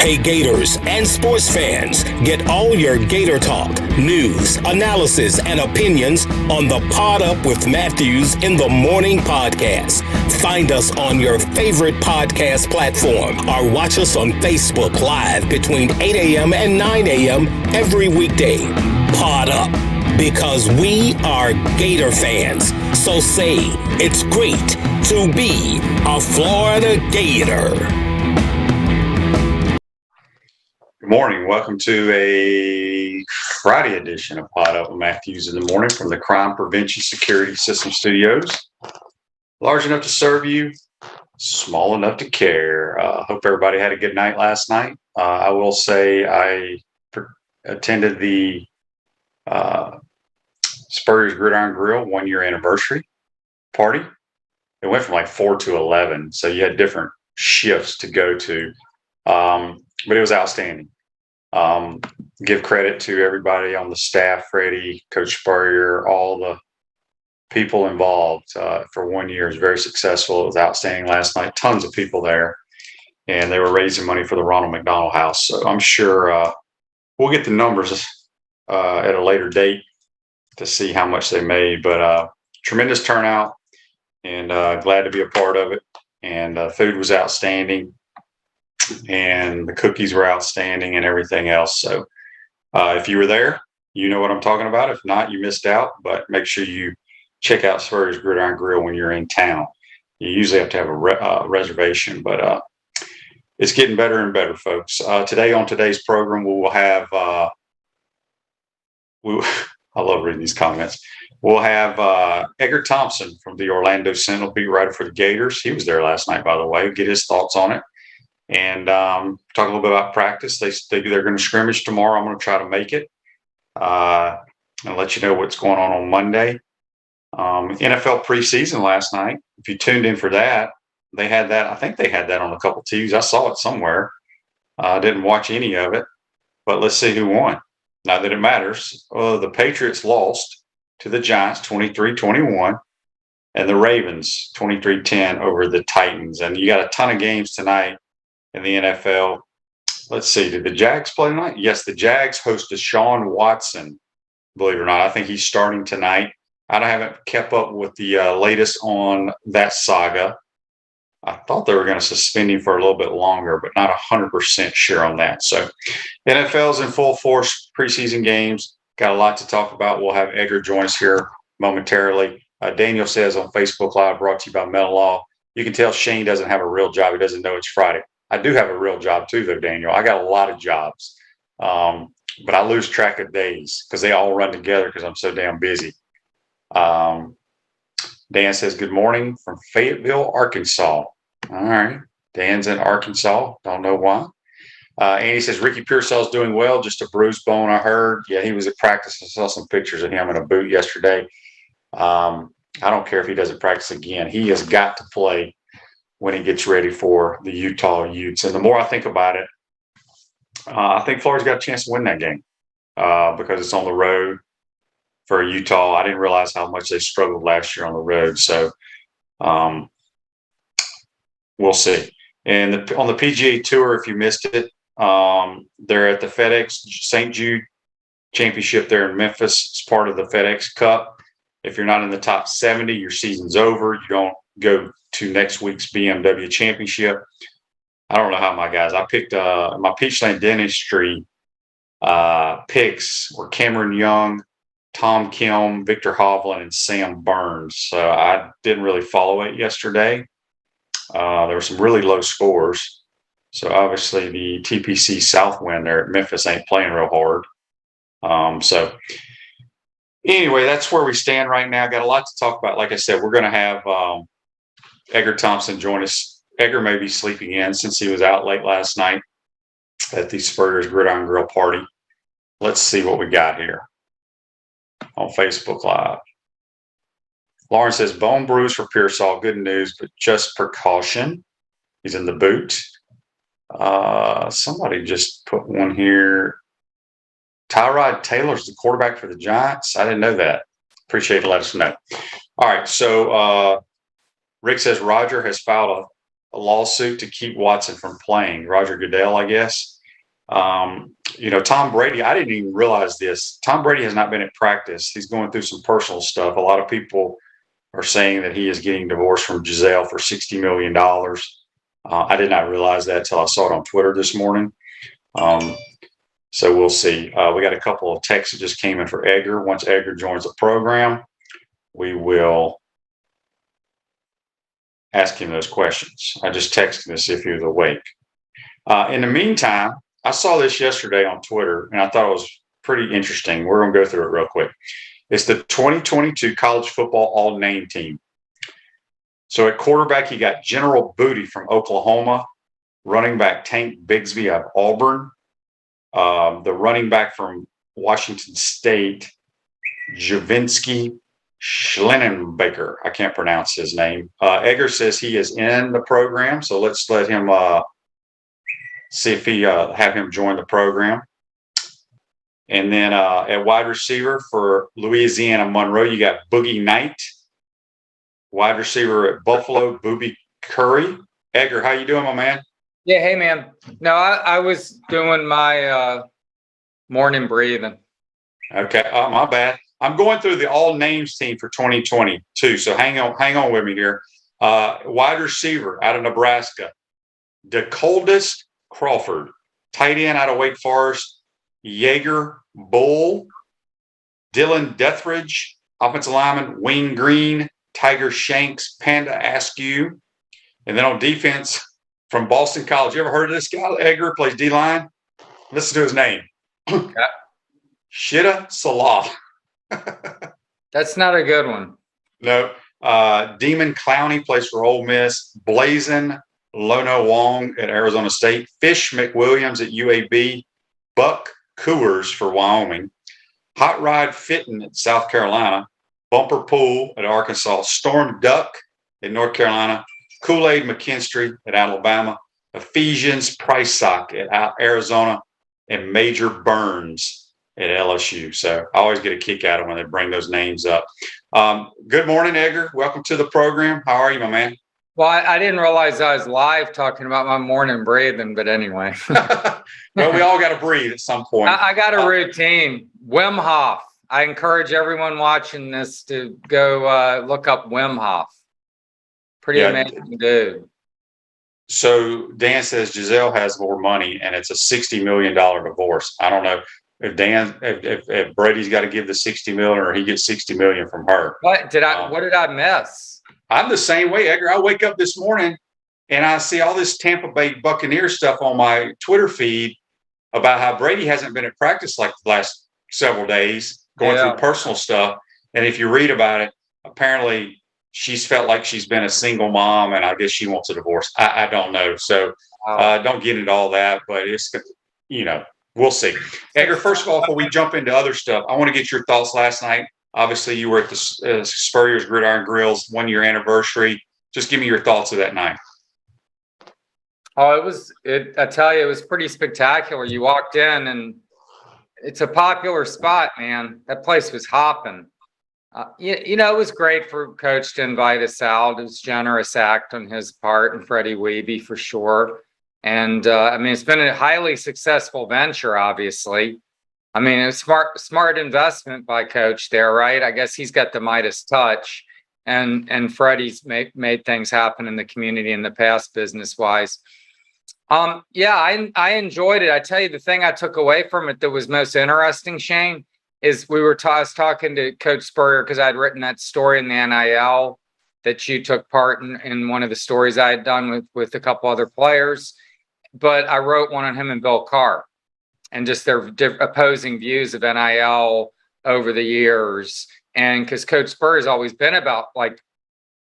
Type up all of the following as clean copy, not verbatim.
Hey Gators and sports fans, get all your Gator talk, news, analysis, and opinions on the Pod Up with Matthews in the Morning podcast. Find us on your favorite podcast platform or watch us on Facebook Live between 8 a.m. and 9 a.m. every weekday. Pod Up, because we are Gator fans. So say it's great to be a Florida Gator. Good morning. Welcome to a Friday edition of Pod Up with Matthews in the Morning from the Crime Prevention Security System Studios. Large enough to serve you, small enough to care. Hope everybody had a good night last night. I will say I attended the Spurs Gridiron Grill 1 year anniversary party. It went from like 4 to 11, so you had different shifts to go to, but it was outstanding. Give credit to everybody on the staff, Freddie, Coach Spurrier, all the people involved for 1 year. It was very successful. It was outstanding last night. Tons of people there, and they were raising money for the Ronald McDonald House. So I'm sure we'll get the numbers at a later date to see how much they made. But tremendous turnout, and glad to be a part of it. And food was outstanding, and the cookies were outstanding, and everything else. So if you were there, you know what I'm talking about. If not, you missed out. But make sure you check out Spurs Gridiron Grill when you're in town. You usually have to have a reservation, but it's getting better and better, folks. Today on today's program, we will have I love reading these comments. We'll have Edgar Thompson from the Orlando Sentinel, beat writer for the Gators. He was there last night, by the way. Get his thoughts on it. And talk a little bit about practice. They're going to scrimmage tomorrow. I'm going to try to make it and let you know what's going on Monday. NFL preseason last night. If you tuned in for that, they had that. I think they had that on a couple TVs. I saw it somewhere. I didn't watch any of it, but let's see who won. Not that it matters. The Patriots lost to the Giants 23-21. And the Ravens 23-10 over the Titans. And you got a ton of games tonight in the NFL. Let's see. Did the Jags play tonight? Yes, the Jags host Deshaun Watson, believe it or not. I think he's starting tonight. I haven't kept up with the latest on that saga. I thought they were going to suspend him for a little bit longer, but not 100% sure on that. So NFL's in full force, preseason games. Got a lot to talk about. We'll have Edgar join us here momentarily. Daniel says on Facebook Live, brought to you by Metal Law. You can tell Shane doesn't have a real job. He doesn't know it's Friday. I do have a real job too, though, Daniel. I got a lot of jobs, but I lose track of days because they all run together because I'm so damn busy. Dan says, good morning from Fayetteville, Arkansas. All right. Dan's in Arkansas. Don't know why. Andy says, Ricky Pearsall's doing well. Just a bruised bone, I heard. Yeah, he was at practice. I saw some pictures of him in a boot yesterday. I don't care if he doesn't practice again. He has got to play when he gets ready for the Utah Utes. And the more I think about it, I think Florida's got a chance to win that game because it's on the road for Utah. I didn't realize how much they struggled last year on the road. So we'll see. And on the PGA Tour, if you missed it, they're at the FedEx St. Jude Championship there in Memphis. It's part of the FedEx Cup. If you're not in the top 70, your season's over. You don't go to next week's BMW Championship. I don't know how my guys. I picked my Peachland Dentistry picks were Cameron Young, Tom Kim, Victor Hovland, and Sam Burns. So I didn't really follow it yesterday. There were some really low scores. So obviously the TPC Southwind there at Memphis ain't playing real hard. So anyway, that's where we stand right now. Got a lot to talk about. Like I said, we're going to have Edgar Thompson join us. Edgar may be sleeping in since he was out late last night at the Spurs Gridiron Grill party. Let's see what we got here on Facebook Live. Lauren says, bone bruise for Pearsall. Good news, but just precaution. He's in the boot. Somebody just put one here. Tyrod Taylor's the quarterback for the Giants. I didn't know that. Appreciate it. Let us know. All right. So Rick says Roger has filed a lawsuit to keep Watson from playing. Roger Goodell, I guess. Tom Brady, I didn't even realize this. Tom Brady has not been at practice. He's going through some personal stuff. A lot of people are saying that he is getting divorced from Giselle for $60 million. I did not realize that until I saw it on Twitter this morning. So we'll see. We got a couple of texts that just came in for Edgar. Once Edgar joins the program, we will ask him those questions. I just texted him to see if he was awake. In the meantime, I saw this yesterday on Twitter, and I thought it was pretty interesting. We're going to go through it real quick. It's the 2022 college football all-name team. So at quarterback, you got General Booty from Oklahoma, running back Tank Bigsby of Auburn, the running back from Washington State, Javinsky Schlenenbaker. I can't pronounce his name. Edgar says he is in the program, so let's let him see if he have him join the program. And then at wide receiver for Louisiana Monroe, you got Boogie Knight. Wide receiver at Buffalo, Booby Curry. Edgar, how you doing, my man? Yeah, hey, man. No, I was doing my morning breathing. Okay, my bad. I'm going through the all names team for 2022, so hang on with me here. Wide receiver out of Nebraska, DeColdest Crawford. Tight end out of Wake Forest, Jaeger Bull. Dylan Deathridge, offensive lineman, Wayne Green, Tiger Shanks, Panda Askew. And then on defense from Boston College. You ever heard of this guy? Edgar plays D-line. Listen to his name. Shida Salah. That's not a good one. No. Demon Clowney plays for Ole Miss. Blazin Lono Wong at Arizona State. Fish McWilliams at UAB. Buck Coors for Wyoming. Hot Rod Fitton at South Carolina. Bumper Pool at Arkansas. Storm Duck at North Carolina. Kool-Aid McKinstry at Alabama. Ephesians Price Sock at Arizona. And Major Burns at LSU. So I always get a kick out of when they bring those names up. Good morning, Edgar. Welcome to the program. How are you, my man? Well, I didn't realize I was live talking about my morning breathing, but anyway. Well, we all got to breathe at some point. I got a routine. Wim Hof. I encourage everyone watching this to go look up Wim Hof. Pretty amazing dude. So Dan says Giselle has more money and it's a $60 million divorce. I don't know if Brady's got to give the $60 million or he gets $60 million from her. What did I miss? I'm the same way, Edgar. I wake up this morning and I see all this Tampa Bay Buccaneers stuff on my Twitter feed about how Brady hasn't been at practice like the last several days, going through personal stuff. And if you read about it, apparently she's felt like she's been a single mom, and I guess she wants a divorce. I don't know. So don't get into all that, but it's, we'll see. Edgar, first of all, before we jump into other stuff, I want to get your thoughts last night. Obviously, you were at the Spurrier's Gridiron Grill's 1-year anniversary. Just give me your thoughts of that night. Oh, I tell you, it was pretty spectacular. You walked in and it's a popular spot, man. That place was hopping. It was great for Coach to invite us out. It was a generous act on his part and Freddie Weeby for sure. And it's been a highly successful venture, obviously. A smart investment by Coach there, right? I guess he's got the Midas touch, and Freddie's made things happen in the community in the past, business wise. I enjoyed it. I tell you, the thing I took away from it that was most interesting, Shane, is I was talking to Coach Spurrier because I'd written that story in the NIL that you took part in one of the stories I had done with a couple other players, but I wrote one on him and Bill Carr and just their opposing views of NIL over the years. And because Coach Spurrier has always been about like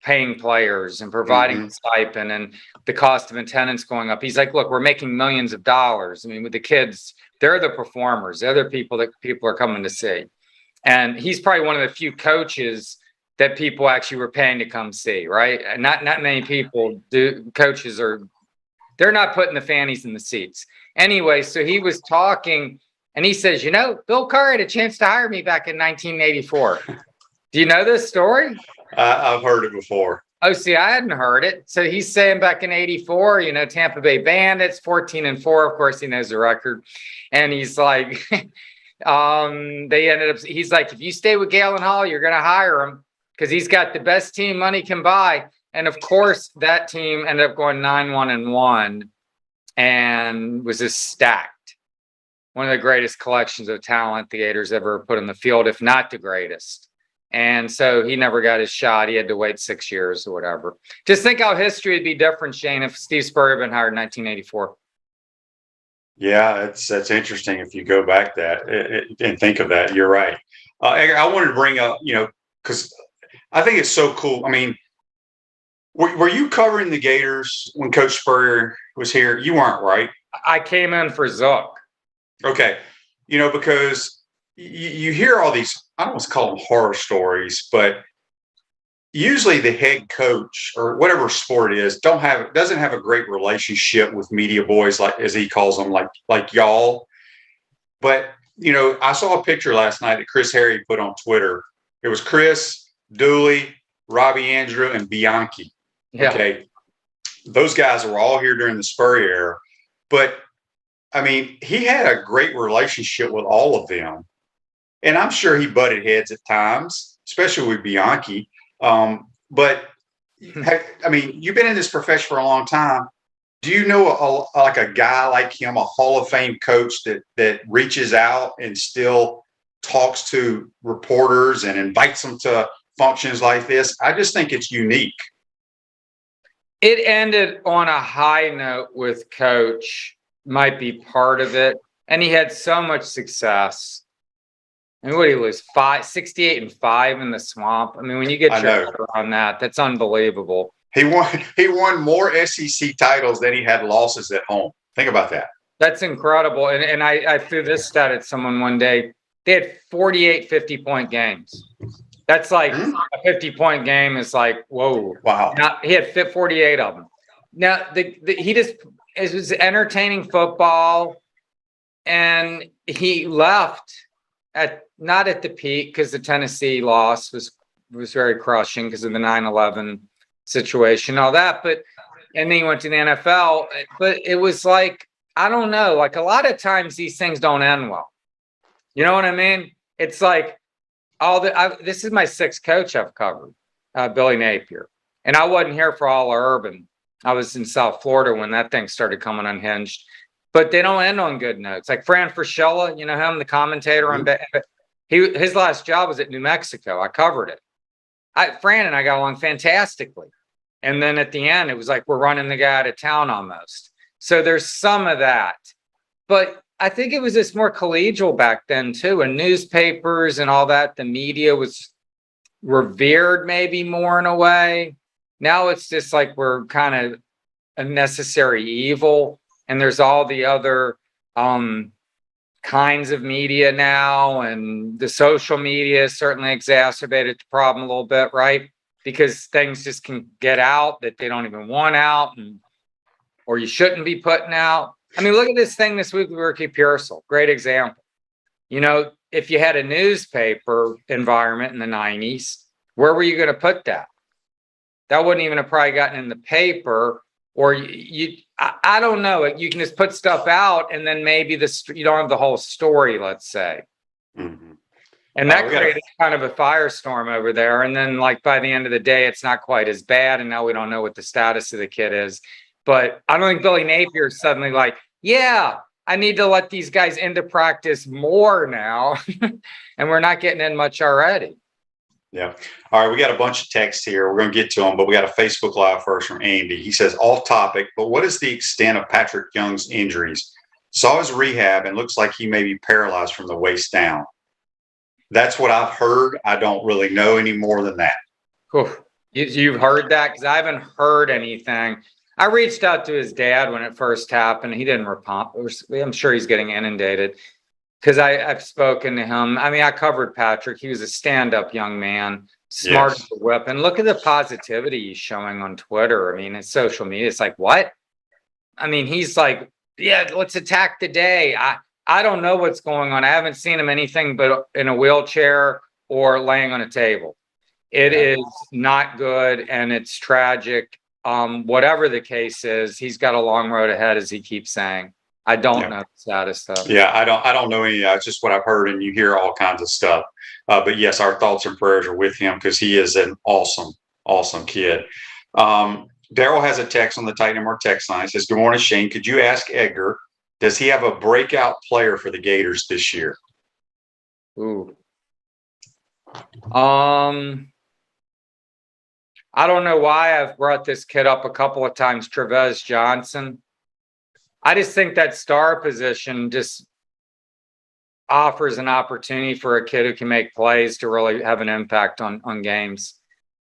paying players and providing stipend and the cost of attendance going up. He's like, look, we're making millions of dollars. With the kids, they're the performers. They're the people that people are coming to see. And he's probably one of the few coaches that people actually were paying to come see, right? And not many people do. Coaches they're not putting the fannies in the seats. Anyway, so he was talking and he says, Bill Carr had a chance to hire me back in 1984. Do you know this story? I've heard it before. Oh, see, I hadn't heard it. So he's saying back in '84, Tampa Bay Bandits, 14-4. Of course, he knows the record. And he's like, he's like, if you stay with Galen Hall, you're going to hire him because he's got the best team money can buy. And of course, that team ended up going 9-1-1 and was just stacked. One of the greatest collections of talent the Gators ever put in the field, if not the greatest. And so he never got his shot. He had to wait 6 years or whatever. Just think how history would be different, Shane, if Steve Spurrier had been hired in 1984. Yeah, that's interesting if you go back and think of that. You're right. I wanted to bring up, because I think it's so cool. I mean, were you covering the Gators when Coach Spurrier was here? You weren't, right? I came in for Zook. Okay. Because you hear all these, I don't want to call them horror stories, but usually the head coach or whatever sport it is doesn't have a great relationship with media boys, like as he calls them, like y'all. But I saw a picture last night that Chris Harry put on Twitter. It was Chris, Dooley, Robbie Andrew, and Bianchi. Yeah. Okay, those guys were all here during the Spurrier era, but I mean, he had a great relationship with all of them. And I'm sure he butted heads at times, especially with Bianchi. But I mean, you've been in this profession for a long time. Do you know a guy like him, a Hall of Fame coach that reaches out and still talks to reporters and invites them to functions like this? I just think it's unique. It ended on a high note with Coach, might be part of it. And he had so much success. I mean, what did he lose? 68-5 in the swamp. I mean, when you get your head around that, that's unbelievable. He won more SEC titles than he had losses at home. Think about that. That's incredible. And I threw this stat at someone one day. They had 48 50-point games. That's like a 50-point game is like, whoa. Wow. Now, he had 48 of them. Now, it was entertaining football, and he left not at the peak because the Tennessee loss was very crushing because of the 9/11 situation, all that. And then he went to the NFL. But it was like, I don't know, like a lot of times these things don't end well. You know what I mean? It's like this is my sixth coach I've covered, Billy Napier. And I wasn't here for all Urban. I was in South Florida when that thing started coming unhinged. But they don't end on good notes. Like Fran Fraschilla, you know him, the commentator on his last job was at New Mexico. I covered it. Fran and I got along fantastically. And then at the end, it was like we're running the guy out of town almost. So there's some of that. But I think it was just more collegial back then too. And newspapers and all that, the media was revered maybe more in a way. Now it's just like we're kind of a necessary evil. And there's all the other kinds of media now, and the social media certainly exacerbated the problem a little bit, right? Because things just can get out that they don't even want out, or you shouldn't be putting out. I mean, look at this thing this week with Ricky Pearsall. Great example. If you had a newspaper environment in the 90s, where were you going to put that? That wouldn't even have probably gotten in the paper. Or I don't know. You can just put stuff out, and then maybe you don't have the whole story, let's say. Mm-hmm. And that created kind of a firestorm over there. And then, like, by the end of the day, it's not quite as bad. And now we don't know what the status of the kid is. But I don't think Billy Napier is suddenly like, yeah, I need to let these guys into practice more now. And we're not getting in much already. Yeah. All right. We got a bunch of texts here. We're going to get to them, but we got a Facebook Live first from Andy. He says, off topic, but what is the extent of Patrick Young's injuries? Saw his rehab and looks like he may be paralyzed from the waist down. That's what I've heard. I don't really know any more than that. You've heard that? Because I haven't heard anything. I reached out to his dad when it first happened. He didn't respond. I'm sure he's getting inundated. Because I've spoken to him. I mean, I covered Patrick. He was a stand-up young man, smart as a whip. And look at the positivity he's showing on Twitter. I mean, his social media. It's like, what? I mean, he's like, yeah, let's attack the day. I don't know what's going on. I haven't seen him anything but in a wheelchair or laying on a table. It is not good, and it's tragic. Whatever the case is, he's got a long road ahead, as he keeps saying. I don't know the status though. Yeah, I don't know any. It's just what I've heard, and you hear all kinds of stuff. But yes, our thoughts and prayers are with him because he is an awesome kid. Daryl has a text on the Titan MR text line. It says, "Good morning, Shane. Could you ask Edgar, does he have a breakout player for the Gators this year?" Ooh. I don't know why I've brought this kid up a couple of times, Trevez Johnson. I just think that star position just offers an opportunity for a kid who can make plays to really have an impact on games.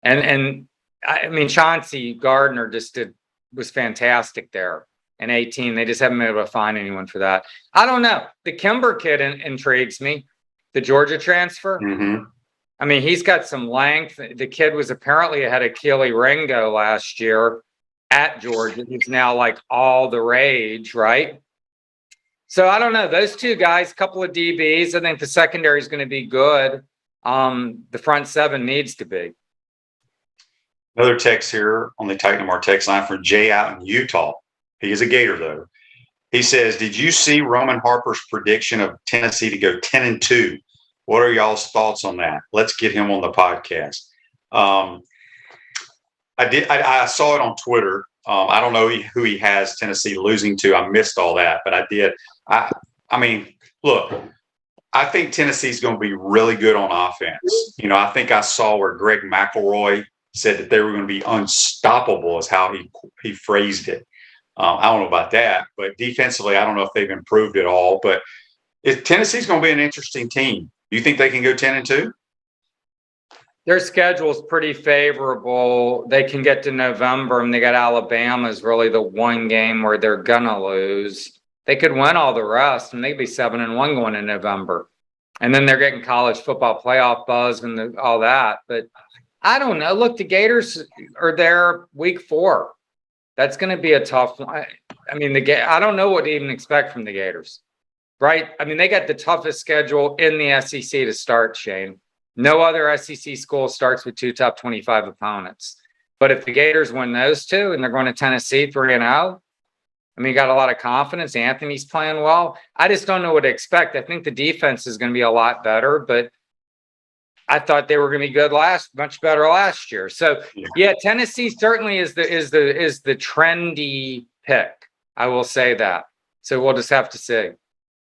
And I mean, Chauncey Gardner was fantastic there in 18. They just haven't been able to find anyone for that. I don't know. The Kimber kid intrigues me, the Georgia transfer. Mm-hmm. I mean, he's got some length. The kid was apparently ahead of Keely Ringo last year at Georgia. He's now like all the rage, right? So I don't know. Those two guys, couple of DBs. I think the secondary is going to be good. The front seven needs to be. Another text here on the Titan MR text line from Jay out in Utah. He is a Gator, though. He says, "Did you see Roman Harper's prediction of Tennessee to go 10-2? What are y'all's thoughts on that? Let's get him on the podcast." I saw it on Twitter. I don't know who he has Tennessee losing to. I missed all that, but I did. I mean, look, I think Tennessee's going to be really good on offense. You know, I think I saw where Greg McElroy said that they were going to be unstoppable, is how he phrased it. I don't know about that, but defensively, I don't know if they've improved at all. But Tennessee's going to be an interesting team. Do you think they can go 10-2? Their schedule is pretty favorable. They can get to November, and they got Alabama is really the one game where they're gonna lose. They could win all the rest, and they'd be 7-1 going in November. And then they're getting college football playoff buzz and all that. But I don't know. Look, the Gators are there week 4. That's going to be a tough one. I mean, I don't know what to even expect from the Gators. Right? I mean, they got the toughest schedule in the SEC to start, Shane. No other SEC school starts with 2 top 25 opponents. But if the Gators win those 2 and they're going to Tennessee 3-0, I mean, you got a lot of confidence. Anthony's playing well. I just don't know what to expect. I think the defense is going to be a lot better, but I thought they were going to be good much better last year. So yeah, Tennessee certainly is the trendy pick. I will say that. So we'll just have to see.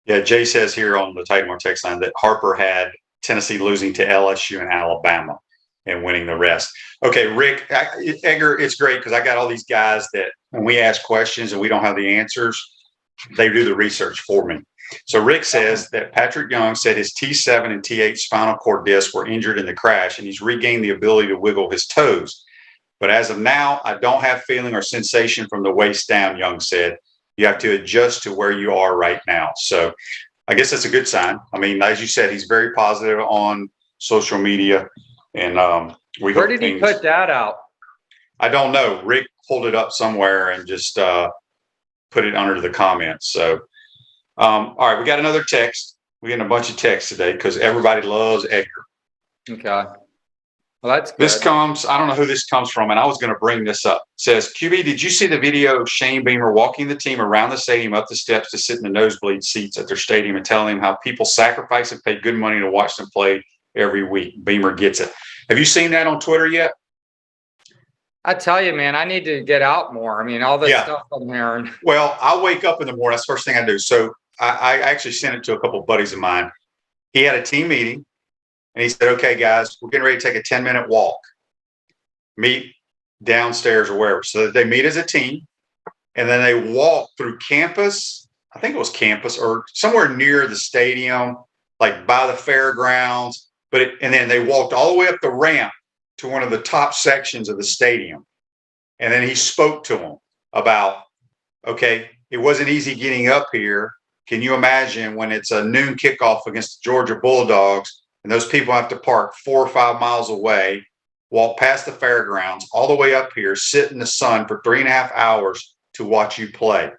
Yeah, Jay says here on the Titan MR text line that Harper had Tennessee losing to LSU and Alabama and winning the rest. Okay, Rick, Edgar, it's great because I got all these guys that when we ask questions and we don't have the answers, they do the research for me. So Rick says that Patrick Young said his T7 and T8 spinal cord discs were injured in the crash, and he's regained the ability to wiggle his toes. But as of now, I don't have feeling or sensation from the waist down, Young said. You have to adjust to where you are right now. So I guess that's a good sign. I mean, as you said, he's very positive on social media. And where did he put that out? I don't know. Rick pulled it up somewhere and just put it under the comments. So, all right, we got another text. We're getting a bunch of texts today because everybody loves Edgar. Okay. Well, that's good. This comes, I don't know who this comes from, and I was going to bring this up. It says, QB, did you see the video of Shane Beamer walking the team around the stadium up the steps to sit in the nosebleed seats at their stadium and telling them how people sacrifice and pay good money to watch them play every week? Beamer gets it. Have you seen that on Twitter yet? I tell you, man, I need to get out more. I mean, all this stuff I'm hearing. Well, I wake up in the morning. That's the first thing I do. So I actually sent it to a couple of buddies of mine. He had a team meeting. And he said, okay, guys, we're getting ready to take a 10-minute walk. Meet downstairs or wherever. So they meet as a team. And then they walk through campus. I think it was campus or somewhere near the stadium, like by the fairgrounds. And then they walked all the way up the ramp to one of the top sections of the stadium. And then he spoke to them about, okay, it wasn't easy getting up here. Can you imagine when it's a noon kickoff against the Georgia Bulldogs? And those people have to park 4 or 5 miles away, walk past the fairgrounds, all the way up here, sit in the sun for 3.5 hours to watch you play.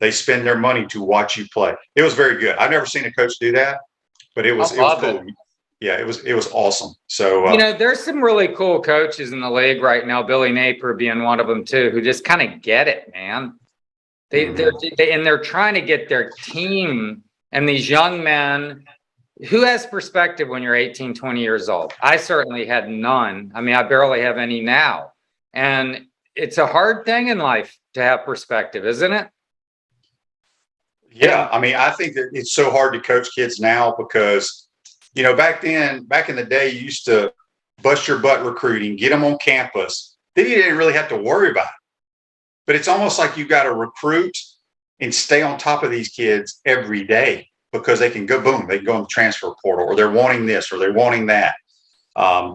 They spend their money to watch you play. It was very good. I've never seen a coach do that, but it was cool. Yeah, it was awesome. So there's some really cool coaches in the league right now. Billy Napier being one of them too, who just kind of get it, man. They're trying to get their team and these young men. Who has perspective when you're 18, 20 years old? I certainly had none. I mean, I barely have any now. And it's a hard thing in life to have perspective, isn't it? yeah, I mean, I think that it's so hard to coach kids now because, back in the day, you used to bust your butt recruiting, get them on campus. Then you didn't really have to worry about it. But it's almost like you got to recruit and stay on top of these kids every day because they can go, boom, they can go in the transfer portal, or they're wanting this, or they're wanting that.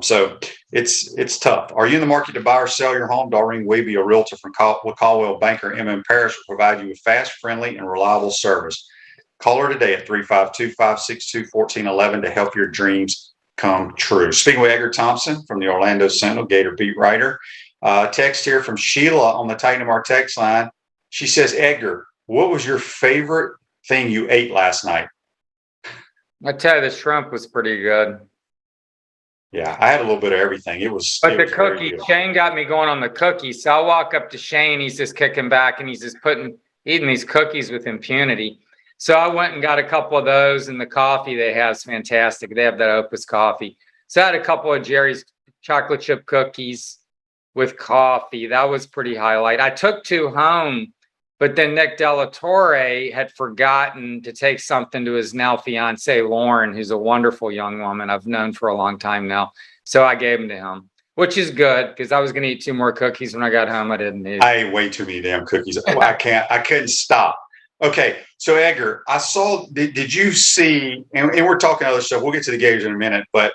So it's tough. Are you in the market to buy or sell your home? Doreen Weeby, a realtor from Caldwell Banker M.M. Parish, will provide you with fast, friendly, and reliable service. Call her today at 352-562-1411 to help your dreams come true. Speaking with Edgar Thompson from the Orlando Sentinel, Gator beat writer. Text here from Sheila on the Titan of our text line. She says, Edgar, what was your favorite thing you ate last night? I tell you, the shrimp was pretty good. Yeah, I had a little bit of everything. But the cookie, Shane got me going on the cookies. So I walk up to Shane, he's just kicking back and he's just eating these cookies with impunity. So I went and got a couple of those, and the coffee they have is fantastic. They have that Opus coffee. So I had a couple of Jerry's chocolate chip cookies with coffee. That was pretty highlight. I took 2 home, but then Nick Delatorre had forgotten to take something to his now fiance, Lauren, who's a wonderful young woman I've known for a long time now. So I gave them to him, which is good because I was going to eat 2 more cookies when I got home. I didn't eat. I ate way too many damn cookies. I couldn't stop. Okay. So Edgar, I saw, did you see, and we're talking other stuff. We'll get to the Gators in a minute, but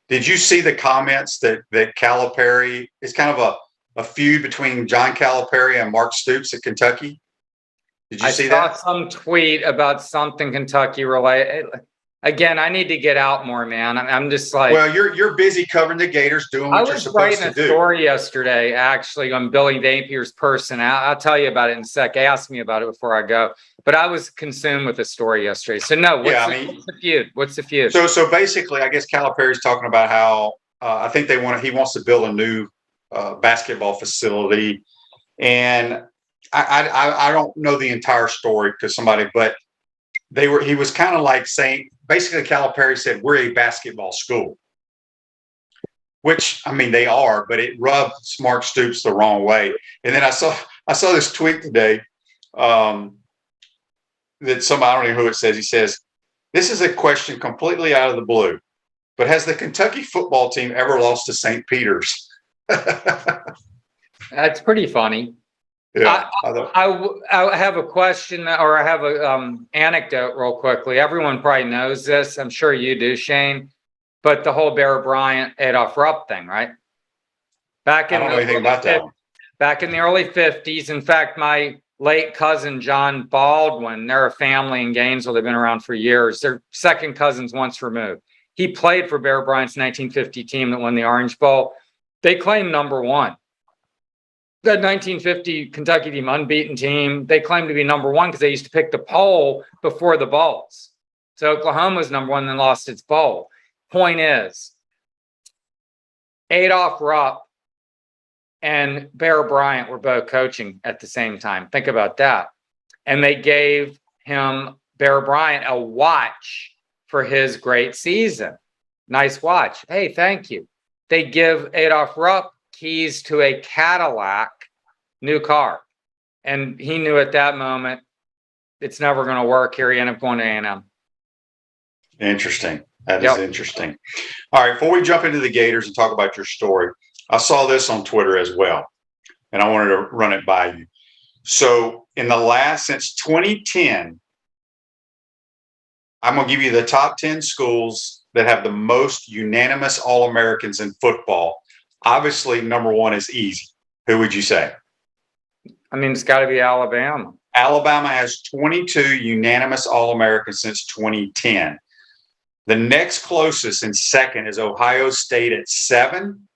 did you see the comments that Calipari, it's kind of a feud between John Calipari and Mark Stoops at Kentucky? Did you see that? I saw some tweet about something Kentucky related. Again, I need to get out more, man. I'm just like, well, you're busy covering the Gators, doing what you're supposed to do. I was writing a story yesterday, actually, on Billy Napier's person. I'll tell you about it in a sec. Ask me about it before I go. But I was consumed with the story yesterday. So no, what's the feud? What's the feud? So basically, I guess Calipari's talking about how I think he wants to build a new basketball facility, and I don't know the entire story because but he was kind of like saying, basically Calipari said, we're a basketball school, which, I mean, they are, but it rubbed Mark Stoops the wrong way. And then I saw this tweet today that I don't know who it says. He says, this is a question completely out of the blue, but has the Kentucky football team ever lost to St. Peter's? That's pretty funny. Yeah, I have a question, or I have a anecdote real quickly. Everyone probably knows this. I'm sure you do, Shane. But the whole Bear Bryant, Adolph Rupp thing, right? I don't know anything about that. Back in the early 50s. In fact, my late cousin, John Baldwin, they're a family in Gainesville. They've been around for years. They're second cousins once removed. He played for Bear Bryant's 1950 team that won the Orange Bowl. They claim number 1. That 1950 Kentucky team, unbeaten team, they claim to be number 1 because they used to pick the poll before the bowls. So Oklahoma was number 1, then lost its bowl. Point is, Adolph Rupp and Bear Bryant were both coaching at the same time. Think about that. And they gave Bear Bryant, a watch for his great season. Nice watch. Hey, thank you. They give Adolph Rupp keys to a Cadillac new car. And he knew at that moment it's never going to work here. He ended up going to A&M. Interesting. That is interesting. All right, before we jump into the Gators and talk about your story, I saw this on Twitter as well, and I wanted to run it by you. So since 2010, I'm going to give you the top 10 schools that have the most unanimous All-Americans in football. Obviously, number 1 is easy. Who would you say? I mean, it's got to be Alabama. Alabama has 22 unanimous All-Americans since 2010. The next closest and second is Ohio State at 7.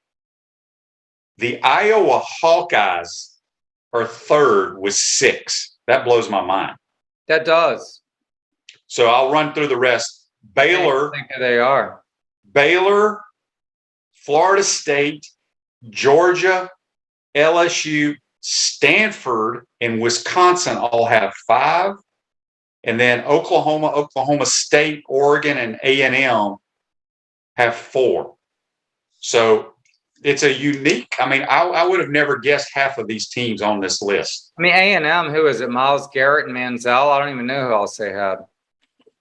The Iowa Hawkeyes are third with 6. That blows my mind. That does. So I'll run through the rest. Baylor. I think they are. Baylor, Florida State, Georgia, LSU, Stanford, and Wisconsin all have 5. And then Oklahoma, Oklahoma State, Oregon, and A&M have 4. So it's a unique, I would have never guessed half of these teams on this list. I mean, A&M, who is it? Miles Garrett and Manziel? I don't even know who else they had.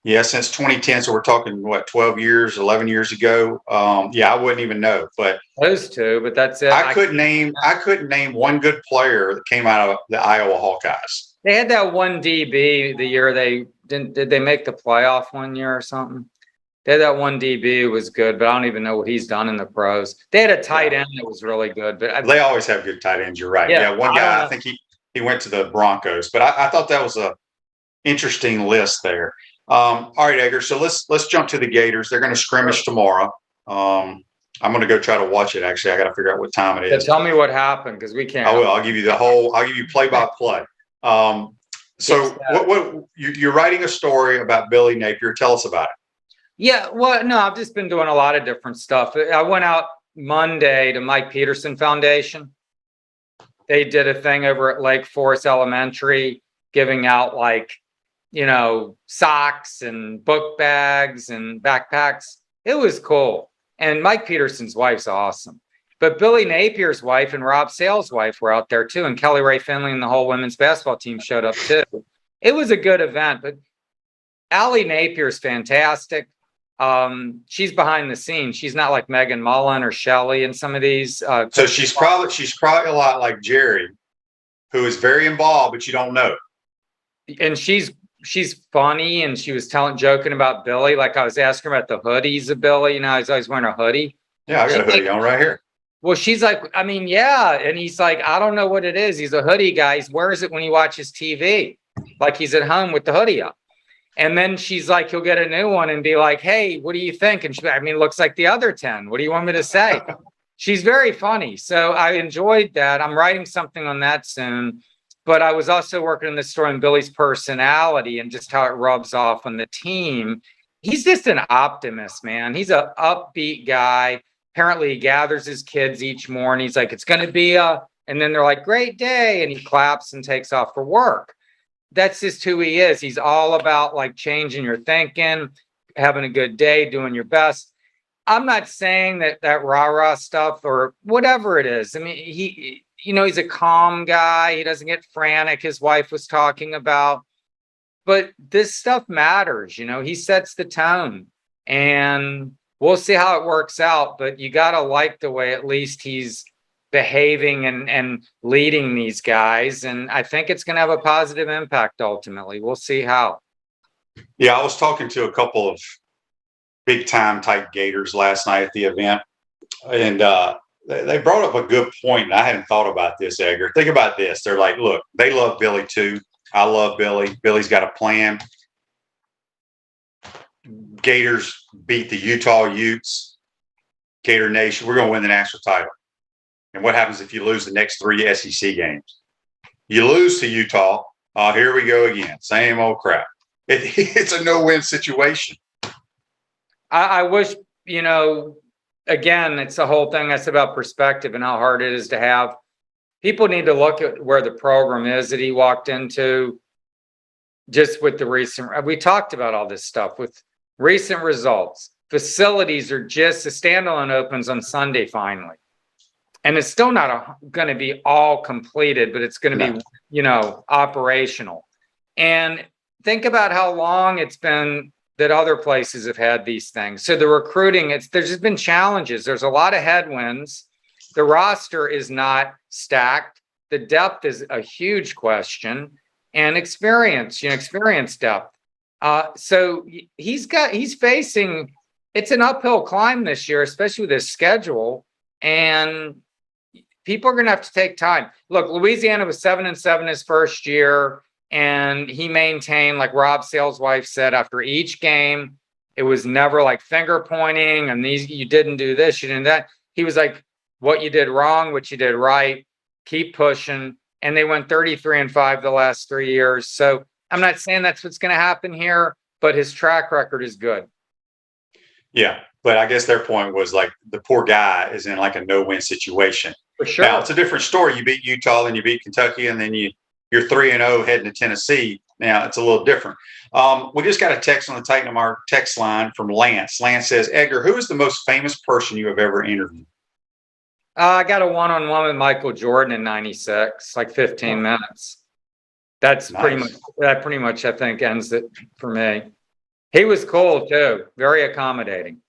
Yeah, since 2010. So we're talking, 12 years, 11 years ago. I wouldn't even know. But those two, but that's it. I couldn't name one good player that came out of the Iowa Hawkeyes. They had that one DB the year did they make the playoff one year or something? They had that one DB who was good, but I don't even know what he's done in the pros. They had a tight end that was really good, but they always have good tight ends. You're right. Yeah, one guy, I think he went to the Broncos, but I thought that was a interesting list there. All right, Edgar. So let's jump to the Gators. They're going to scrimmage tomorrow. I'm going to go try to watch it. Actually, I got to figure out what time it is. Tell me what happened, because we can't. I will. I'll give you I'll give you play by play. So what you're writing a story about Billy Napier. Tell us about it. Yeah, well, no, I've just been doing a lot of different stuff. I went out Monday to Mike Peterson Foundation. They did a thing over at Lake Forest Elementary, giving out socks and book bags and backpacks. It was cool. And Mike Peterson's wife's awesome. But Billy Napier's wife and Rob Sale's wife were out there too. And Kelly Ray Finley and the whole women's basketball team showed up too. It was a good event, but Allie Napier's fantastic. She's behind the scenes. She's not like Megan Mullen or Shelley and some of these. So she's probably a lot like Jerry, who is very involved, but you don't know. And she's funny, and she was joking about Billy. Like I was asking her about the hoodies of Billy. He's always wearing a hoodie. Yeah, I got a hoodie on right here. Well, she's like, yeah. And he's like, I don't know what it is. He's a hoodie guy. He wears it when he watches TV, like he's at home with the hoodie up. And then she's like, he'll get a new one and be like, hey, what do you think? And it looks like the other 10. What do you want me to say? She's very funny. So I enjoyed that. I'm writing something on that soon. But I was also working on this story on Billy's personality and just how it rubs off on the team. He's just an optimist, man. He's an upbeat guy. Apparently, he gathers his kids each morning. He's like, it's going to be and then they're like, great day. And he claps and takes off for work. That's just who he is. He's all about changing your thinking, having a good day, doing your best. I'm not saying that rah-rah stuff or whatever it is. He's a calm guy. He doesn't get frantic. His wife was talking about, but this stuff matters. He sets the tone, and we'll see how it works out. But you got to like the way at least he's behaving and leading these guys. And I think it's going to have a positive impact ultimately. We'll see how. Yeah, I was talking to a couple of big time type Gators last night at the event. And they brought up a good point. And I hadn't thought about this, Edgar. Think about this. They're like, look, they love Billy too. I love Billy. Billy's got a plan. Gators beat the Utah Utes. Gator Nation. We're going to win the national title. And what happens if you lose the next 3 SEC games? You lose to Utah. Here we go again. Same old crap. It's a no-win situation. I wish, again, it's the whole thing that's about perspective and how hard it is to have. People need to look at where the program is that he walked into just with the we talked about all this stuff with recent results. Facilities are just, the standalone opens on Sunday finally. And it's still not going to be all completed, but it's going to be, operational. And think about how long it's been that other places have had these things. So the recruiting, there's just been challenges. There's a lot of headwinds. The roster is not stacked. The depth is a huge question, and experience depth. So he's facing, it's an uphill climb this year, especially with his schedule. And people are going to have to take time. Look, Louisiana was 7-7 his first year, and he maintained, like Rob Sale's wife said, after each game, it was never like finger pointing and you didn't do this, you didn't do that. He was like, what you did wrong, what you did right, keep pushing. And they went 33-5 the last 3 years. So I'm not saying that's what's going to happen here, but his track record is good. Yeah. But I guess their point was like the poor guy is in like a no-win situation. For sure. Now it's a different story. You beat Utah, then you beat Kentucky, and then you're 3-0 heading to Tennessee. Now it's a little different. We just got a text on the Titan of our text line from Lance. Lance says, Edgar, who is the most famous person you have ever interviewed? I got a one-on-one with Michael Jordan in '96, like 15 minutes. That's Nice. pretty much I think ends it for me. He was cool too, very accommodating.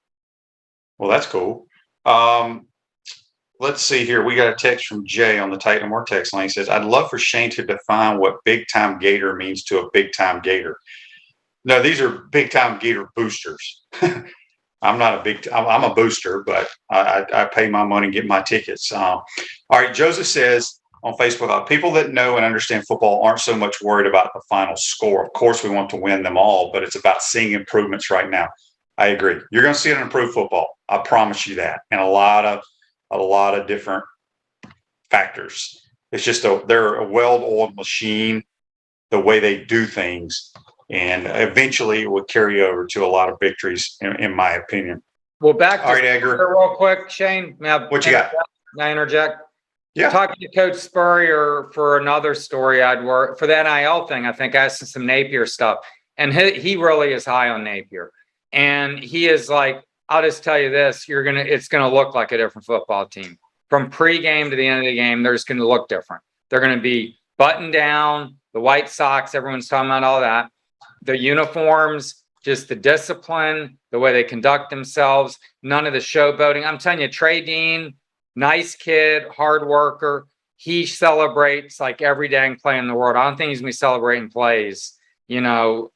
Well, that's cool. Let's see here. We got a text from Jay on the Titan More text line. He says, I'd love for Shane to define what big time Gator means to a big time Gator. No, these are big time Gator boosters. I'm a booster, but I pay my money and get my tickets. All right. Joseph says on Facebook, people that know and understand football aren't so much worried about the final score. Of course, we want to win them all, but it's about seeing improvements right now. I agree. You're going to see an improved football. I promise you that. And a lot of different factors. It's just they're a well-oiled machine, the way they do things. And eventually it will carry over to a lot of victories, in my opinion. Well, back to all right, Edgar. Real quick, Shane. What you got? May I interject? Yeah. Talking to Coach Spurrier for another story I'd work for the NIL thing. I think asking some Napier stuff. And he really is high on Napier. And he is like, I'll just tell you this, it's gonna look like a different football team. From pregame to the end of the game, they're just gonna look different. They're gonna be buttoned down, the white socks, everyone's talking about all that. The uniforms, just the discipline, the way they conduct themselves, none of the showboating. I'm telling you, Trey Dean, nice kid, hard worker. He celebrates like every dang play in the world. I don't think he's gonna be celebrating plays,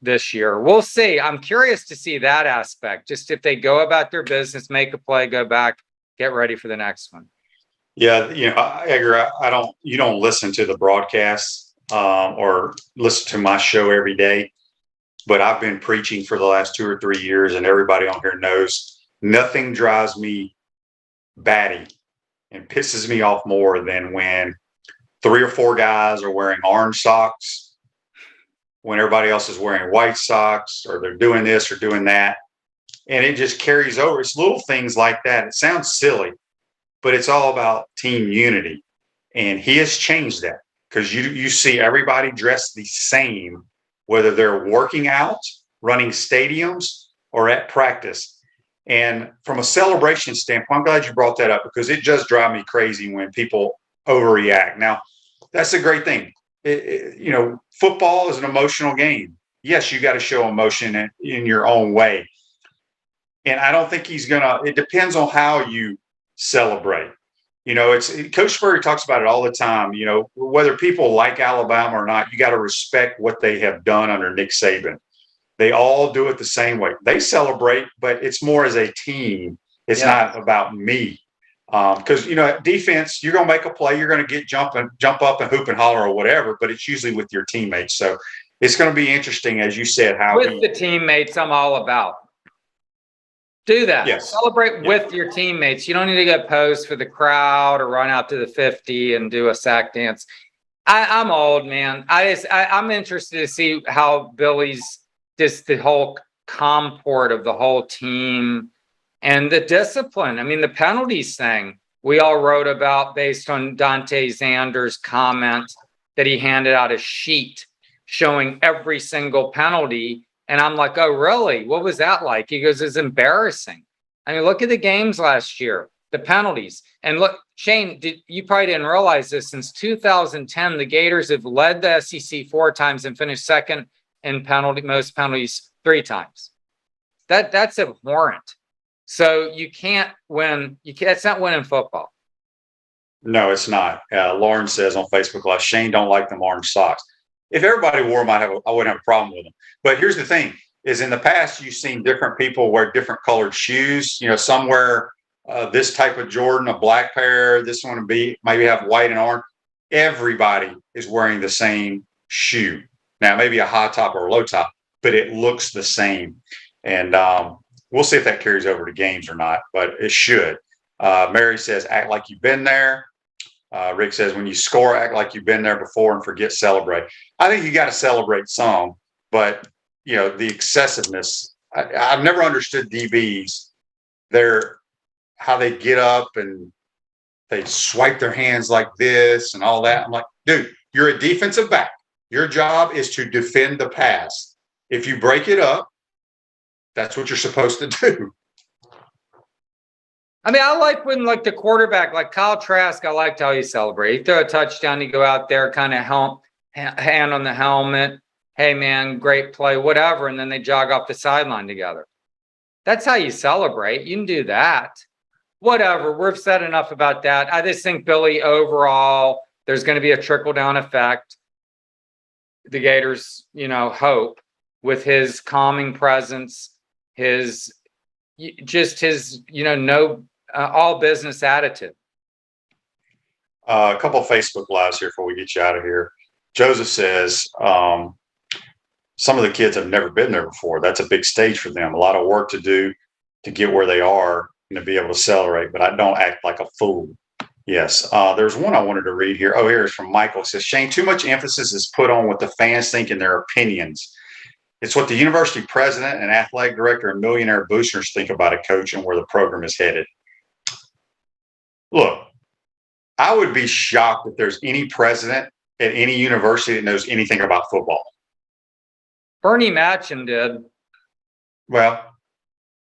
this year. We'll see. I'm curious to see that aspect. Just if they go about their business, make a play, go back, get ready for the next one. Yeah, Edgar, you don't listen to the broadcasts or listen to my show every day, but I've been preaching for the last 2 or 3 years, and everybody on here knows nothing drives me batty and pisses me off more than when 3 or 4 guys are wearing orange socks when everybody else is wearing white socks, or they're doing this or doing that. And it just carries over. It's little things like that. It sounds silly, but it's all about team unity. And he has changed that, because you see everybody dressed the same, whether they're working out, running stadiums, or at practice. And from a celebration standpoint, I'm glad you brought that up, because it does drive me crazy when people overreact. Now, that's a great thing. Football is an emotional game. Yes, you got to show emotion in your own way. And I don't think it depends on how you celebrate. Coach Spurrier talks about it all the time. Whether people like Alabama or not, you got to respect what they have done under Nick Saban. They all do it the same way. They celebrate, but it's more as a team. It's not about me. Because, defense, you're going to make a play. You're going to jump up and hoop and holler or whatever, but it's usually with your teammates. So it's going to be interesting, as you said, the teammates I'm all about. Do that. Yes. Celebrate with your teammates. You don't need to go pose for the crowd or run out to the 50 and do a sack dance. I'm old, man. I'm interested to see how Billy's, just the whole comport of the whole team and the discipline. I mean, the penalties thing we all wrote about based on Dante Zander's comment that he handed out a sheet showing every single penalty. And I'm like, oh, really? What was that like? He goes, it's embarrassing. I mean, look at the games last year, the penalties. And look, Shane, you probably didn't realize this. Since 2010, the Gators have led the SEC 4 times and finished second in most penalties 3 times. That's abhorrent. So you can't win. That's not winning football. No, it's not. Lauren says on Facebook Live, Shane don't like them orange socks. If everybody wore them, I wouldn't have a problem with them. But here's the thing: is in the past you've seen different people wear different colored shoes. Some wear this type of Jordan, a black pair. This one would be maybe have white and orange. Everybody is wearing the same shoe. Now, maybe a high top or a low top, but it looks the same. And we'll see if that carries over to games or not, but it should. Mary says, act like you've been there. Rick says, when you score, act like you've been there before and forget celebrate. I think you got to celebrate some, but, the excessiveness, I've never understood DBs how they get up and they swipe their hands like this and all that. I'm like, dude, you're a defensive back. Your job is to defend the pass. If you break it up, that's what you're supposed to do. I mean, I like when like the quarterback, like Kyle Trask, I liked how he celebrated. He throw a touchdown, you go out there, kind of hand on the helmet. Hey man, great play, whatever. And then they jog off the sideline together. That's how you celebrate. You can do that. Whatever. We've said enough about that. I just think Billy overall, there's going to be a trickle down effect. The Gators, hope with his calming presence, his no all business attitude. A couple of Facebook lives here before we get you out of here. Joseph says, some of the kids have never been there before. That's a big stage for them. A lot of work to do to get where they are and to be able to celebrate, but I don't act like a fool. Yes. There's one I wanted to read here. Oh, here is from Michael. It says, Shane, too much emphasis is put on what the fans think and their opinions. It's what the university president and athletic director and millionaire boosters think about a coach and where the program is headed. Look, I would be shocked if there's any president at any university that knows anything about football. Bernie Matcham did. Well,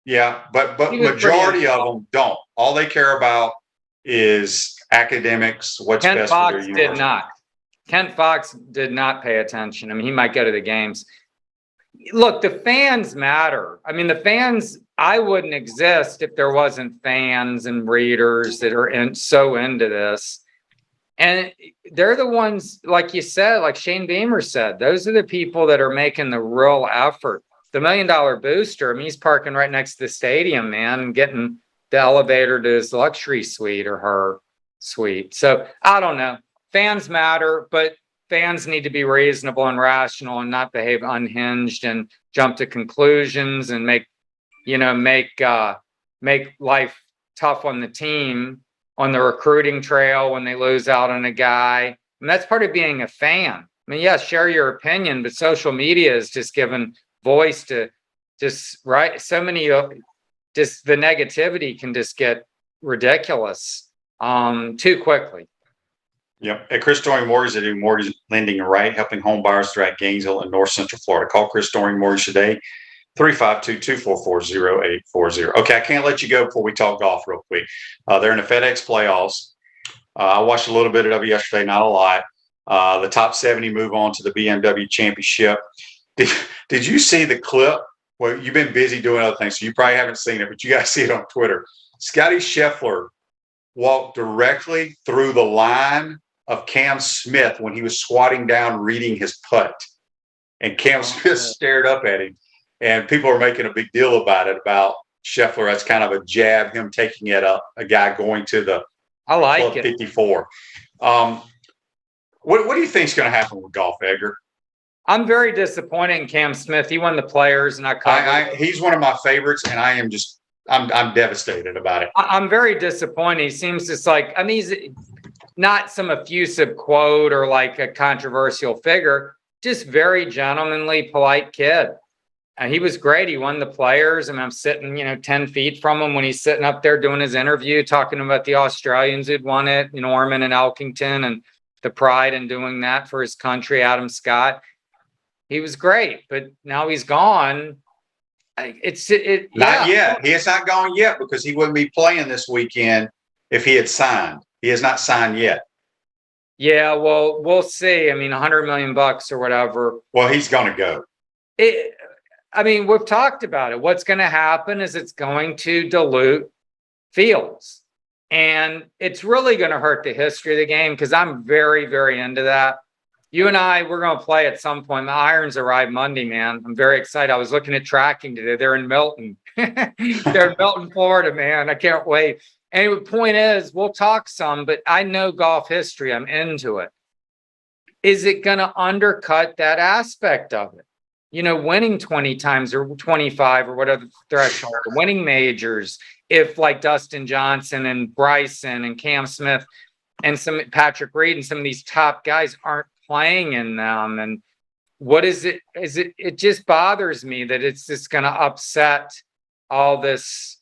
yeah, but majority of them don't. All they care about is academics, what's Kent best Fox for their university. did not. Kent Fox did not pay attention. I mean, he might go to the games. Look, the fans matter. I mean, the fans, I wouldn't exist if there wasn't fans and readers that are so into this. And they're the ones, like you said, like Shane Beamer said, those are the people that are making the real effort. The $1 million booster, I mean, he's parking right next to the stadium, man, and getting the elevator to his luxury suite or her suite. So I don't know. Fans matter, but fans need to be reasonable and rational and not behave unhinged and jump to conclusions and make life tough on the team on the recruiting trail when they lose out on a guy. And that's part of being a fan. I mean, yes, share your opinion, but social media is just given voice to so many of just the negativity can just get ridiculous too quickly. Yep. At Chris Doring Mortgage, they do mortgage lending right, helping home buyers throughout Gainesville and North Central Florida. Call Chris Doring Mortgage today, 352-244-0840. Okay, I can't let you go before we talk golf real quick. They're in the FedEx playoffs. I watched a little bit of it yesterday, not a lot. The top 70 move on to the BMW Championship. Did you see the clip? Well, you've been busy doing other things, so you probably haven't seen it, but you guys see it on Twitter. Scotty Scheffler walked directly through the line of Cam Smith when he was squatting down reading his putt. And Cam Smith stared up at him. And people are making a big deal about it, about Scheffler. That's kind of a jab, him taking at a guy going to the Club 54. What do you think is going to happen with golf, Edgar? I'm very disappointed in Cam Smith. He won the Players, and he's one of my favorites, and I'm devastated about it. I'm very disappointed. He seems just like, I mean, he's not some effusive quote or like a controversial figure, just very gentlemanly, polite kid. And he was great. He won the Players, and I'm sitting, 10 feet from him when he's sitting up there doing his interview, talking about the Australians who'd won it, Norman and Elkington, and the pride in doing that for his country, Adam Scott. He was great, but now he's gone. Not yet. He has not gone yet because he wouldn't be playing this weekend if he had signed. He has not signed yet. Yeah, well, we'll see. I mean, $100 million or whatever. Well, he's going to go. We've talked about it. What's going to happen is it's going to dilute Fields. And it's really going to hurt the history of the game because I'm very, very into that. You and I, we're going to play at some point. The irons arrive Monday, man. I'm very excited. I was looking at tracking today. They're in Milton. They're in Milton, Florida, man. I can't wait. Anyway, point is, we'll talk some, but I know golf history. I'm into it. Is it going to undercut that aspect of it? Winning 20 times or 25 or whatever threshold, winning majors. If like Dustin Johnson and Bryson and Cam Smith and some Patrick Reed and some of these top guys aren't playing in them. And what is it? It just bothers me that it's just going to upset all this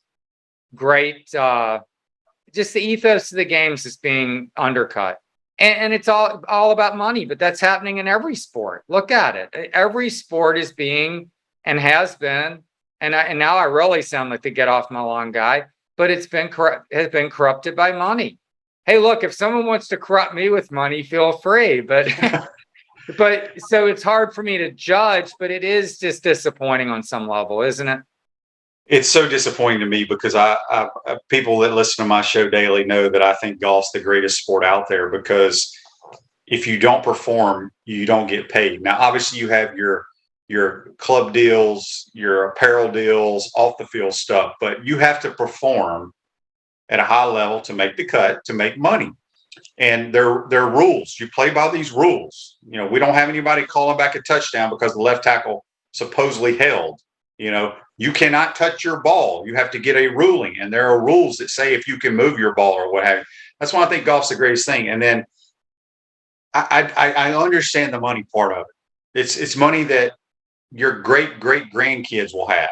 great, just the ethos of the games is being undercut. And it's all about money, but that's happening in every sport. Look at it. Every sport is being and has been, and now I really sound like the get off my lawn guy, but has been corrupted by money. Hey, look, if someone wants to corrupt me with money, feel free. But but so it's hard for me to judge, but it is just disappointing on some level, isn't it? It's so disappointing to me because I people that listen to my show daily know that I think golf's the greatest sport out there, because if you don't perform, you don't get paid. Now, obviously, you have your club deals, your apparel deals, off the field stuff, but you have to perform at a high level to make the cut, to make money. And there are rules. You play by these rules. You know, we don't have anybody calling back a touchdown because the left tackle supposedly held. You know, you cannot touch your ball. You have to get a ruling, and there are rules that say if you can move your ball or what have you. That's why I think golf's the greatest thing. And then I understand the money part of it. It's money that your great grandkids will have,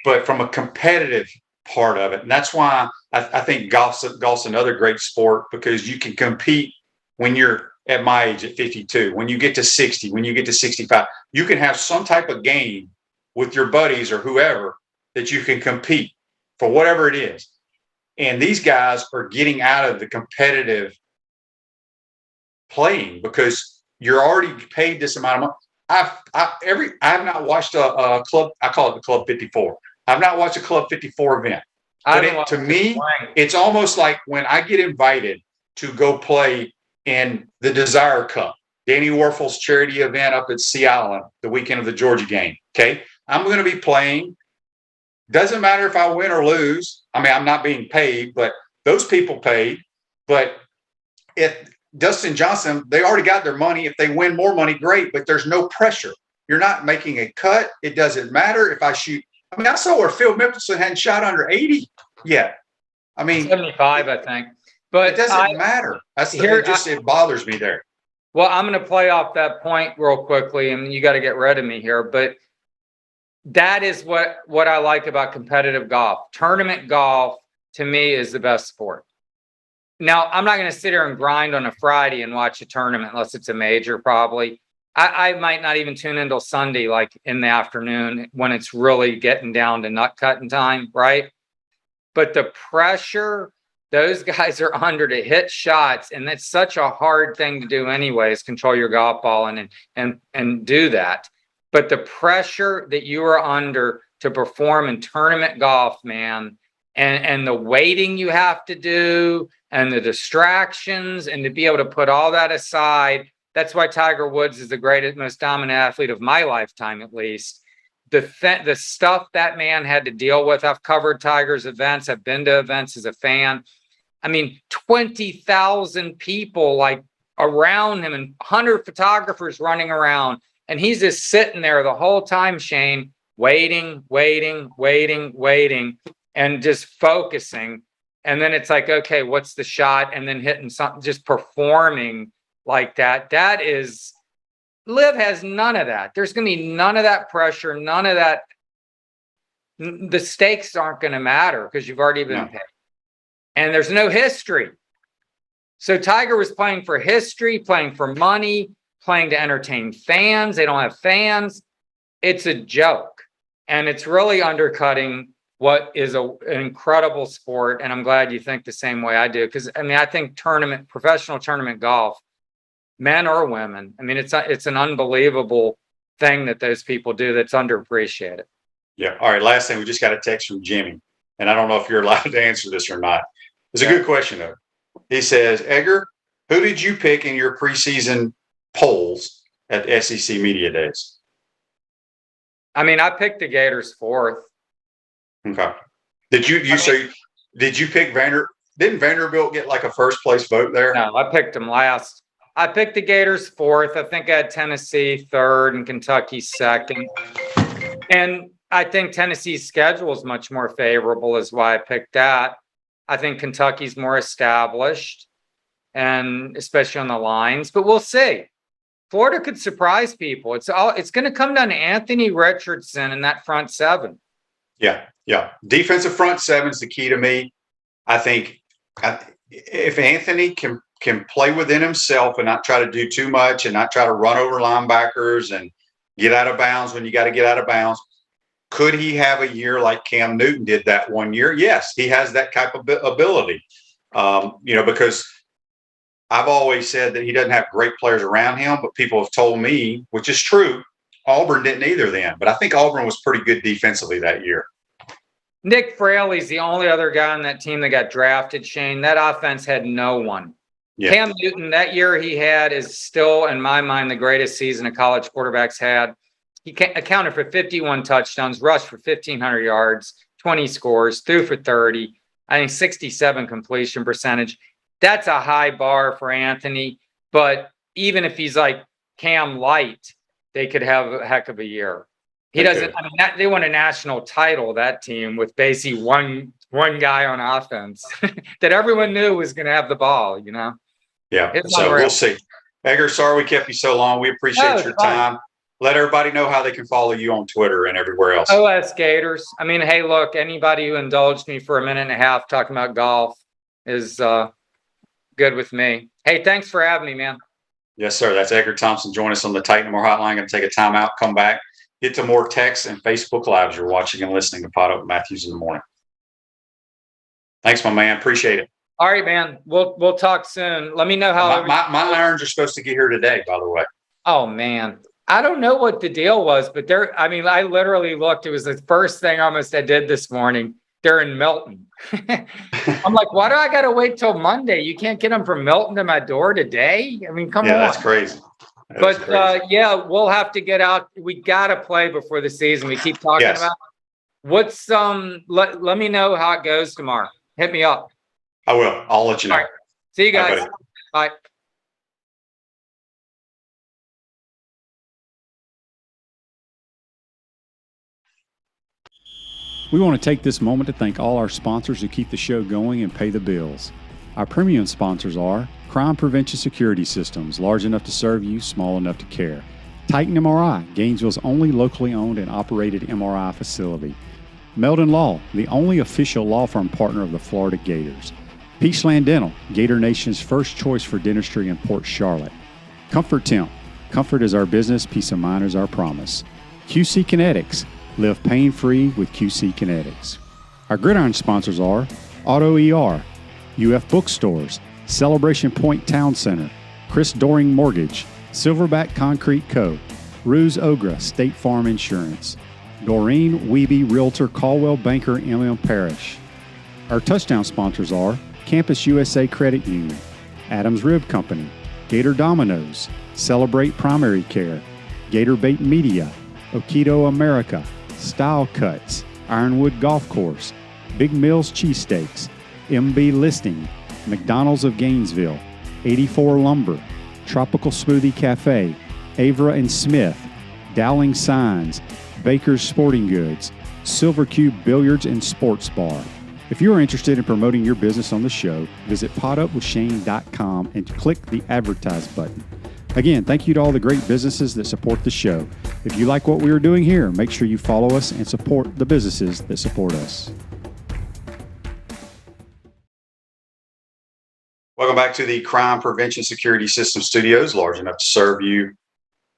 but from a competitive part of it, and that's why I think golf's another great sport, because you can compete when you're at my age at 52, when you get to 60, when you get to 65, you can have some type of game with your buddies or whoever that you can compete for whatever it is. And these guys are getting out of the competitive playing because you're already paid this amount of money. I have not watched a club. I call it the Club 54. I've not watched a Club 54 event. But to me, it's almost like when I get invited to go play in the Desire Cup, Danny Warfel's charity event up at Sea Island, the weekend of the Georgia game. Okay. I'm going to be playing. Doesn't matter if I win or lose. I mean, I'm not being paid, but those people paid. But if Dustin Johnson, they already got their money. If they win more money, great, but there's no pressure. You're not making a cut. It doesn't matter if I shoot. I mean, I saw where Phil Mickelson hadn't shot under 80 yet. I mean, 75, I think. But it doesn't matter. It bothers me there. Well, I'm going to play off that point real quickly, and you got to get rid of me here. But that is what I like about competitive golf. Tournament golf, to me, is the best sport. Now, I'm not going to sit here and grind on a Friday and watch a tournament unless it's a major, probably. I might not even tune in until Sunday, like in the afternoon when it's really getting down to nut cutting time, right? But the pressure those guys are under to hit shots, and that's such a hard thing to do anyways, control your golf ball and do that. But the pressure that you are under to perform in tournament golf, man, and the waiting you have to do and the distractions, and to be able to put all that aside. That's why Tiger Woods is the greatest, most dominant athlete of my lifetime, at least. The stuff that man had to deal with. I've covered Tiger's events. I've been to events as a fan. I mean, 20,000 people like around him and 100 photographers running around. And he's just sitting there the whole time, Shane, waiting, and just focusing. And then it's like, okay, what's the shot? And then hitting something, just performing like that. That is, Liv has none of that. There's going to be none of that pressure, none of that. The stakes aren't going to matter because you've already been paid. And there's no history. So Tiger was playing for history, playing for money, playing to entertain fans. They don't have fans. It's a joke. And it's really undercutting what is an incredible sport. And I'm glad you think the same way I do. Because, I mean, I think professional tournament golf, men or women, I mean, it's an unbelievable thing that those people do that's underappreciated. Yeah. All right. Last thing, we just got a text from Jimmy. And I don't know if you're allowed to answer this or not. It's a good question, though. He says, Edgar, who did you pick in your preseason polls at the SEC Media Days? I mean, I picked the Gators fourth. Okay. Did you pick didn't Vanderbilt get like a first place vote there? No, I picked them last. I picked the Gators fourth. I think I had Tennessee third and Kentucky second. And I think Tennessee's schedule is much more favorable, is why I picked that. I think Kentucky's more established, and especially on the lines, but we'll see. Florida could surprise people. It's going to come down to Anthony Richardson and that front seven. Yeah. Yeah. Defensive front seven is the key to me. I think if Anthony can play within himself and not try to do too much and not try to run over linebackers and get out of bounds when you got to get out of bounds, could he have a year like Cam Newton did that one year? Yes, he has that type of ability. Because I've always said that he doesn't have great players around him, but people have told me, which is true, Auburn didn't either then. But I think Auburn was pretty good defensively that year. Nick Fraley's the only other guy on that team that got drafted, Shane. That offense had no one. Yeah. Cam Newton, that year he had is still, in my mind, the greatest season a college quarterbacks had. He accounted for 51 touchdowns, rushed for 1,500 yards, 20 scores, threw for 30, I think 67 completion percentage. That's a high bar for Anthony. But even if he's like Cam Light, they could have a heck of a year. He doesn't. I mean, they won a national title, that team, with basically one guy on offense that everyone knew was going to have the ball. Yeah. So we'll see. Edgar, sorry we kept you so long. We appreciate your time. Let everybody know how they can follow you on Twitter and everywhere else. OS Gators. I mean, hey, look, anybody who indulged me for a minute and a half talking about golf is good with me. Hey, thanks for having me, man. Yes, sir. That's Edgar Thompson. Join us on the Titan More Hotline. Going to take a timeout, come back, get to more texts and Facebook Lives. You're watching and listening to Pot Up with Matthews in the Morning. Thanks, my man. Appreciate it. All right, man. We'll talk soon. Let me know how my irons are supposed to get here today, by the way. Oh, man. I don't know what the deal was, but I literally looked. It was the first thing almost I did this morning. They're in Milton. I'm like, why do I got to wait till Monday? You can't get them from Milton to my door today? I mean, come on. Yeah, that's crazy. We'll have to get out. We got to play before the season. We keep talking about what's let me know how it goes tomorrow. Hit me up. I will. I'll let you know. All right. See you guys. Bye. We want to take this moment to thank all our sponsors who keep the show going and pay the bills. Our premium sponsors are Crime Prevention Security Systems, large enough to serve you, small enough to care. Titan MRI, Gainesville's only locally owned and operated MRI facility. Meldon Law, the only official law firm partner of the Florida Gators. Peachland Dental, Gator Nation's first choice for dentistry in Port Charlotte. Comfort Temp, comfort is our business, peace of mind is our promise. QC Kinetics, live pain-free with QC Kinetics. Our gridiron sponsors are Auto ER, UF Bookstores, Celebration Point Town Center, Chris Doring Mortgage, Silverback Concrete Co., Ruse Ogra State Farm Insurance, Doreen Wiebe Realtor Caldwell Banker MM Parish. Our touchdown sponsors are Campus USA Credit Union, Adams Rib Company, Gator Dominoes, Celebrate Primary Care, Gator Bait Media, Okido America, Style Cuts, Ironwood Golf Course, Big Mills Cheesesteaks, MB Listing, McDonald's of Gainesville, 84 Lumber, Tropical Smoothie Cafe, Avra and Smith, Dowling Signs, Baker's Sporting Goods, Silver Cube Billiards and Sports Bar. If you are interested in promoting your business on the show, visit potupwithshane.com and click the Advertise button. Again, thank you to all the great businesses that support the show. If you like what we are doing here, make sure you follow us and support the businesses that support us. Welcome back to the Crime Prevention Security System Studios, large enough to serve you,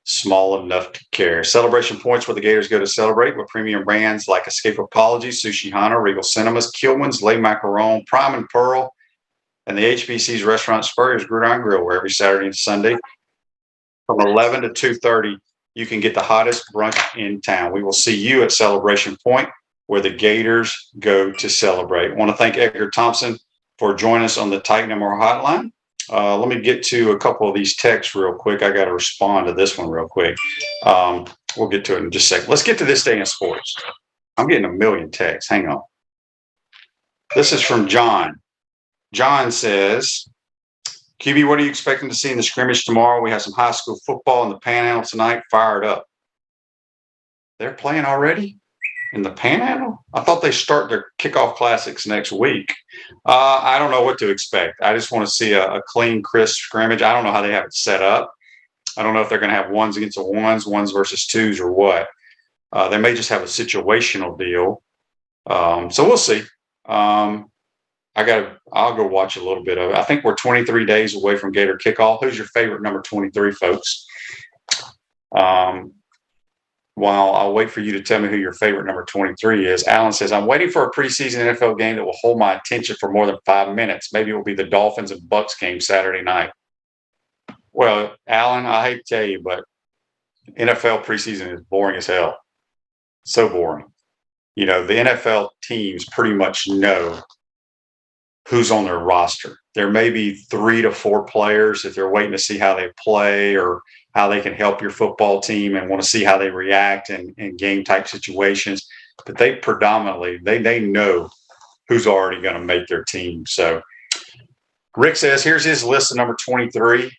small enough to care. Celebration Points where the Gators go to celebrate with premium brands like Escape Apology, Sushi Hana, Regal Cinemas, Kilman's, Le Macaron, Prime and Pearl, and the HBC's Restaurant Spurrier's Gridiron Grill, where every Saturday and Sunday from 11 to 2:30, you can get the hottest brunch in town. We will see you at Celebration Point where the Gators go to celebrate. I want to thank Edgar Thompson for joining us on the Titan MR Hotline. Let me get to a couple of these texts real quick. I got to respond to this one real quick. We'll get to it in just a second. Let's get to this day in sports. I'm getting a million texts. Hang on. This is from John. John says, QB, what are you expecting to see in the scrimmage tomorrow? We have some high school football in the Panhandle tonight. Fired up. They're playing already in the Panhandle? I thought they start their kickoff classics next week. I don't know what to expect. I just want to see a clean, crisp scrimmage. I don't know how they have it set up. I don't know if they're going to have ones against ones versus twos or what. They may just have a situational deal. So we'll see. I'll go watch a little bit of it. I think we're 23 days away from Gator kickoff. Who's your favorite number 23, folks? While I'll wait for you to tell me who your favorite number 23 is, Alan says, I'm waiting for a preseason NFL game that will hold my attention for more than 5 minutes. Maybe it will be the Dolphins and Bucks game Saturday night. Well, Alan, I hate to tell you, but NFL preseason is boring as hell. So boring. The NFL teams pretty much know who's on their roster. There may be 3 to 4 players if they're waiting to see how they play or how they can help your football team and want to see how they react in game type situations. But they predominantly, they know who's already going to make their team. So Rick says, here's his list of number 23.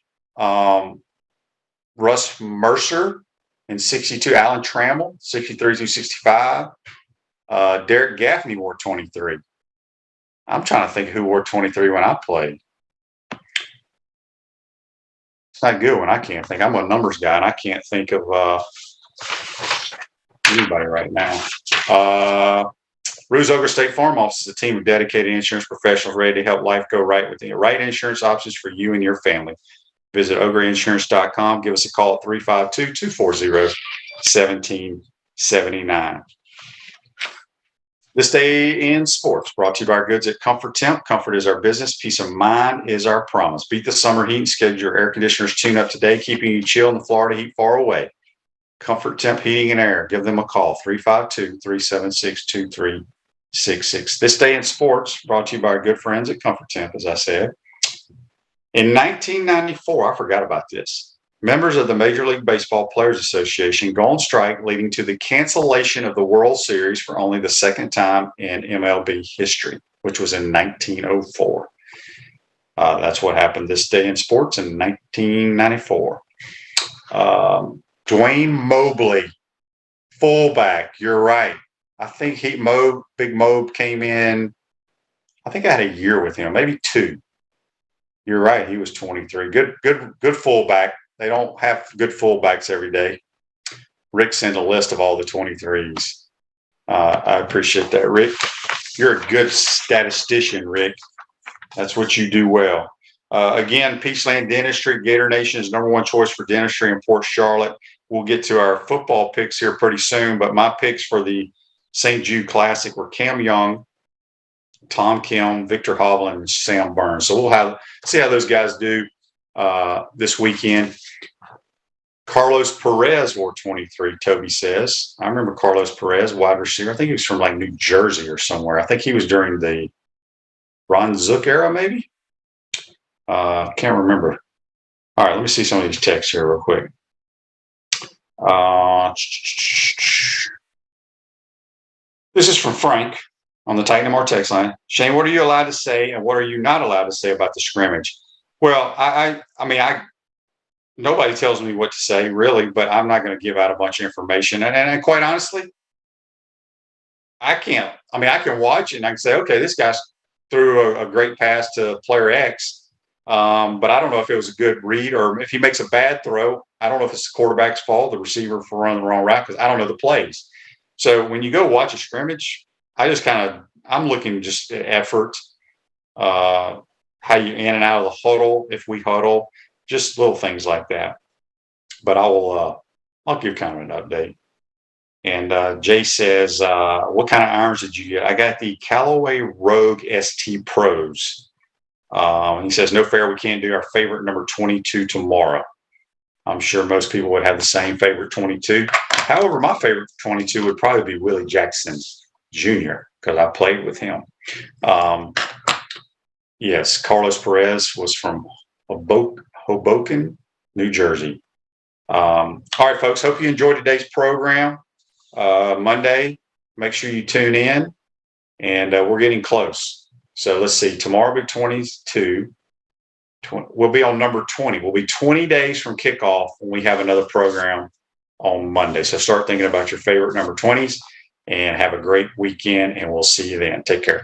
Russ Mercer in 62, Alan Trammell, 63 through 65. Derek Gaffney wore 23. I'm trying to think who wore 23 when I played. It's not good when I can't think. I'm a numbers guy, and I can't think of anybody right now. Ruse Ogre State Farm Office is a team of dedicated insurance professionals ready to help life go right with the right insurance options for you and your family. Visitogreinsurance.com. Give us a call at 352-240-1779. This day in sports brought to you by our goods at Comfort Temp. Comfort is our business. Peace of mind is our promise. Beat the summer heat and schedule your air conditioners tune up today, keeping you chill in the Florida heat far away. Comfort Temp Heating and Air. Give them a call, 352-376-2366. This day in sports brought to you by our good friends at Comfort Temp, as I said. In 1994, I forgot about this. Members of the Major League Baseball Players Association go on strike, leading to the cancellation of the World Series for only the second time in MLB history, which was in 1904. That's what happened this day in sports in 1994. Dwayne Mobley, fullback. You're right. I think Big Mob came in. I think I had a year with him, maybe 2. You're right. He was 23. Good fullback. They don't have good fullbacks every day. Rick sent a list of all the 23s. I appreciate that, Rick. You're a good statistician, Rick. That's what you do well. Again, Peachland Dentistry, Gator Nation's #1 choice for dentistry in Port Charlotte. We'll get to our football picks here pretty soon, but my picks for the St. Jude Classic were Cam Young, Tom Kim, Victor Hovland, and Sam Burns. So we'll see how those guys do this weekend. Carlos Perez wore 23, Toby says. I remember Carlos Perez, wide receiver. I think he was from like New Jersey or somewhere. I think he was during the Ron Zook era, maybe. Can't remember. All right, let me see some of these texts here real quick. This is from Frank on the Titan MR text line. Shane, what are you allowed to say and what are you not allowed to say about the scrimmage? Well, I mean, nobody tells me what to say, really, but I'm not going to give out a bunch of information. And quite honestly, I can't. I mean, I can watch it and I can say, okay, this guy threw a great pass to player X, but I don't know if it was a good read or if he makes a bad throw. I don't know if it's the quarterback's fault, the receiver for running the wrong route, because I don't know the plays. So when you go watch a scrimmage, I'm looking just at effort, how you in and out of the huddle, if we huddle, just little things like that. But I'll give kind of an update. And Jay says, what kind of irons did you get? I got the Callaway Rogue ST Pros. He says, no fair, we can't do our favorite number 22 tomorrow. I'm sure most people would have the same favorite 22. However, my favorite 22 would probably be Willie Jackson Jr. because I played with him. Yes, Carlos Perez was from Hoboken, New Jersey. All right, folks, hope you enjoyed today's program. Monday, make sure you tune in, and we're getting close. So let's see, tomorrow will be 22. We'll be on number 20. We'll be 20 days from kickoff when we have another program on Monday. So start thinking about your favorite number 20s and have a great weekend, and we'll see you then. Take care.